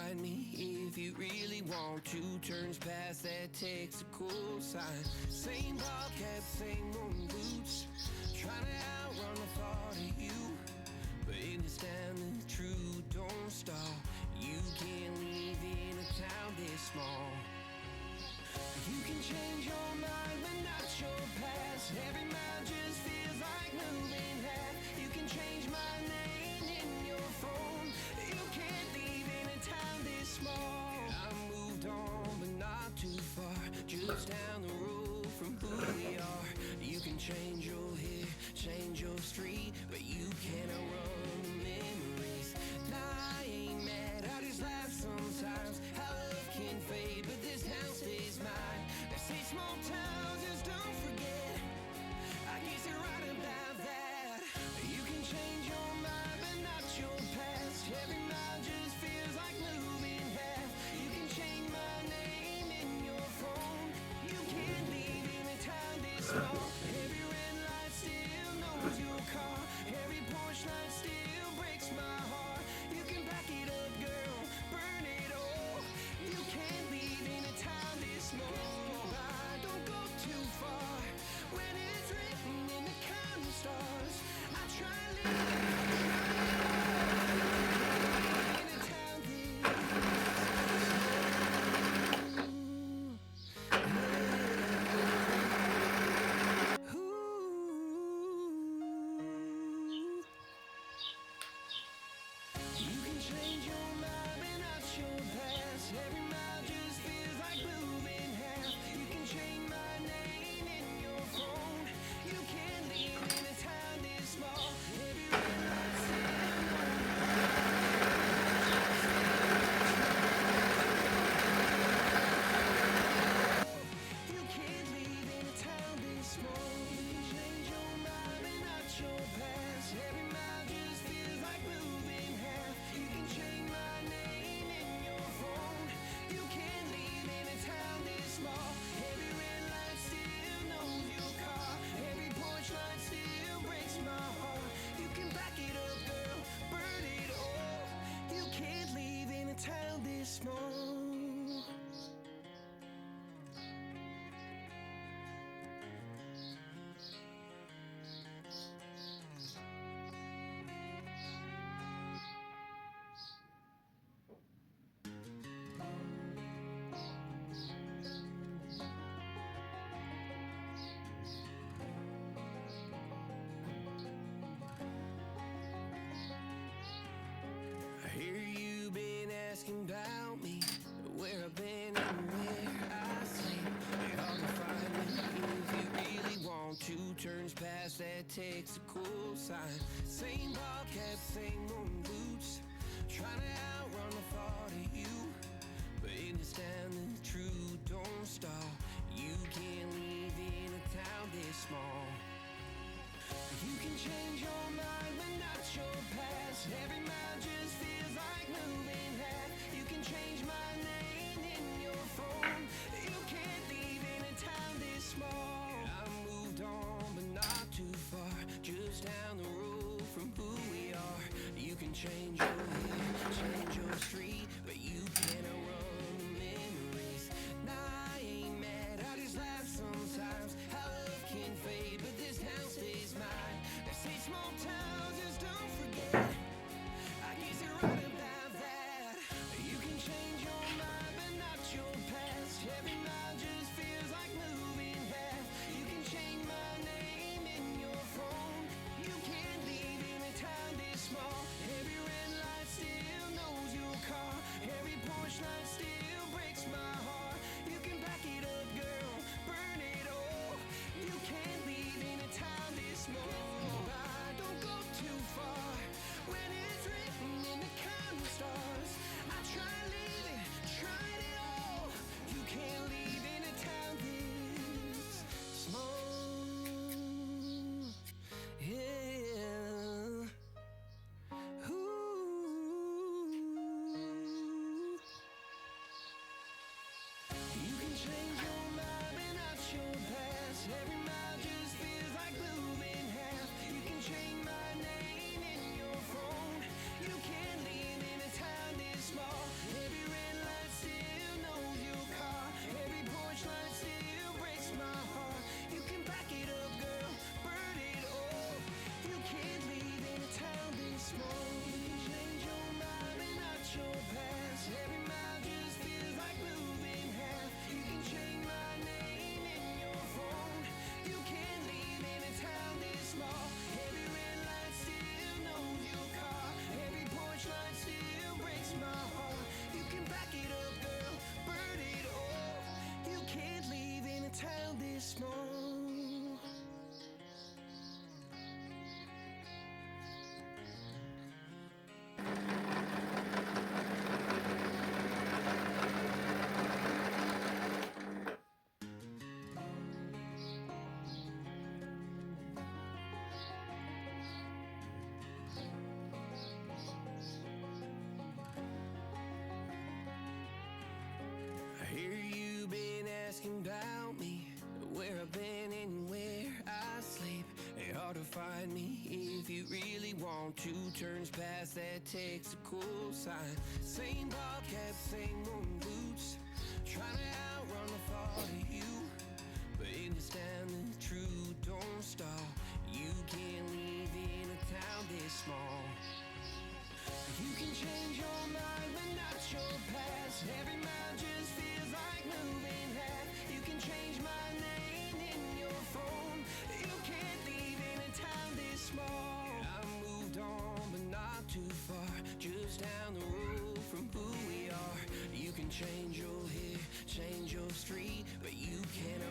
find me if you really want to. Turns past that takes a cool sign. Same ball cap, same old boots, trying to outrun the thought of you. But in this town the truth don't stop. You can't live in a town this small. You can change your mind but not your past. Every mile just feels like moving half. You can change my name in your phone. You can't live in a town this small. I moved on but not too far, just down the road from who we are. You can change your hair, change your street, but you can't outrun the memories. Nah, I ain't mad, I just laugh sometimes. How love can fade, but this town stays mine. They say small towns just don't forget. I guess you're right about that. You can change your mind but not your past. Every mile just feels like moving half. You can change my name in your phone. You can't live in a town this small. Every red light still knows your car. Every porch light still breaks my heart. You can back it up, girl, burn it all. You can't live in a town this small. Don't go too far when it's written in the counting stars. I try living in a town You can change your mind but not your past. Every mile just feels like moving half. You can change my name in your phone. You can't live in a town this small. Every red light You can't live in a town this small. You can change your mind but not your past. Every mile just feels like moving half. You can change my name in your phone. You can't live in a town this small. Every red light still knows your car. Every porch light still breaks my heart. You can back it up, girl, burn it all. You can't live in a town this small. I hear you been asking about me, where I've been and where I sleep. It's hard to find me if you really want to. Turns past that takes a cool sign. Same ball cap, same old boots, trying to outrun the thought of you. But in this town the truth don't stop. You can't live in a town this small. You can change your mind but not your past. Every mile just feels like moving half. You can change my name in your phone. You can't live in a town this small. I moved on but not too far, just down the road from who we are. You can change your hair, change your street, but you can't outrun the memories. Nah, I ain't mad, I just laugh sometimes. How love can fade, but this town stays mine. They say small towns just don't forget. I guess you're right about that. You can change your mind but not your past. Every mile just feels like moving half. You can change my name in your phone. You can't live in a town this small. Every red light hard to find me if you really want to. Turns past that takes a cool sign. Same bobcat, same old boots, trying to outrun the thought of you. But if you're standing true, don't stop. You can't live in a town this small. You can change your mind, but not your past. Every mile just feels like moving half. You can change my name in your phone. You can't live in a town this small. I moved on, but not too far. Just down the road from who we are. You can change your hair, change your street, but you can't